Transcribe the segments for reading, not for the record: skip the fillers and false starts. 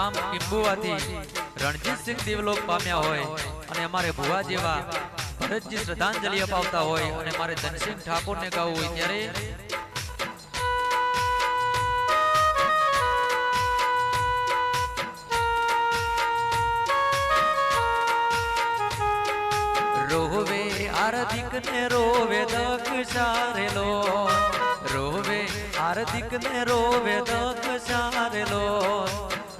ગામ કિંબુવાથી રણજીતસિંહ દેવલોક પામ્યા હોય અને અમારે ભુવા જેવા ભરતજી શ્રદ્ધાંજલિ અપાવતા હોય અને મારે ધનસિંહ ઠાકોરને ગાવું હોય ત્યારે રોવે આરધિક ને રોવે દક્ષારેલો, રોવે આરધિક ને રોવે દક્ષારેલો,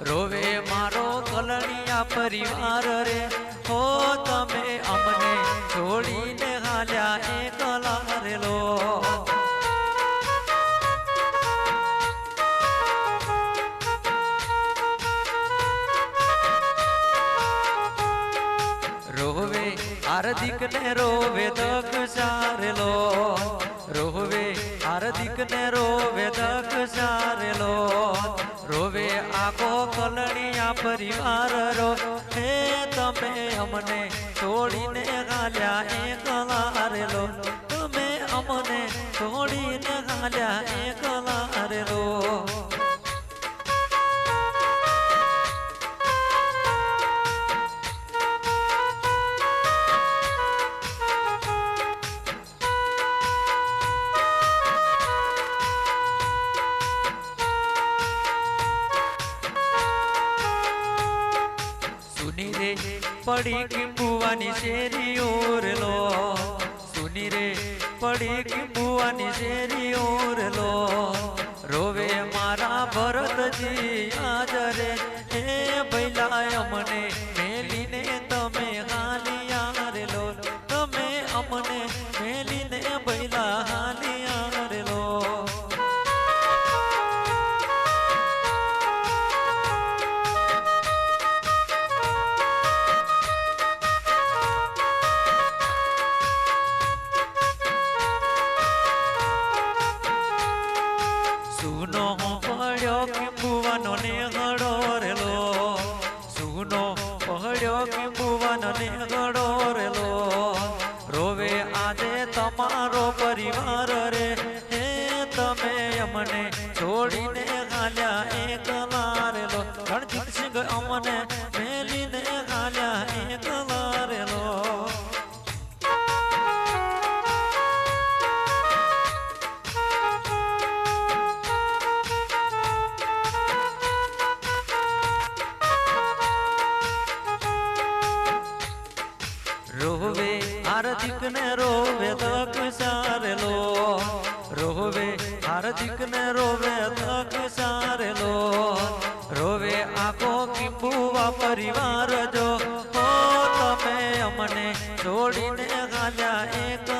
રોવે મારો કલણિયા પરિવાર રે, હો તમે અમને છોડીને હાલ્યા એકલા રેલો. રોવે આરધિક ને રોવે દક્ષારેલો, રોવે આરધિક ને રોવે દક્ષારેલો, રોવે આખો કલણિયા પરિવાર રો, હે તમે અમને છોડીને ગાલ્યા એકલા રેલો, તમે અમને છોડીને ગાલ્યા એકલા રેલો. પડી કિંબુવાની શેરીઓ રેલો, સુની રે પડી કિંબુવાની શેરીઓ રેલો, રોવે મારા ભરતજી હાજરે, હે ભૈલા અમને મેલીને તમે હાલિયા રેલો, તમે અમને મેલીને ભૈલા હાલિયા રેલો. સુનો પડ્યો કિંબુવાનો ને ગળો રેલો, સુનો પડ્યો કિંબુવાનો ને ગળો રેલો, રોવે આજે તમારો પરિવાર રે, હે તમે અમને છોડીને ગાલ્યા એકલા રેલો, રણજીતસિંહ અમને મેલીને ગાલ્યા એકલા રેલો. રોવે આરધિક ને રોવે દક્ષારેલો, રોવે આરધિક ને રોવે દક્ષારેલો, રોવે આખો કિંબુવા પરિવાર જો, હો તમે અમને છોડીને ગાલ્યા એક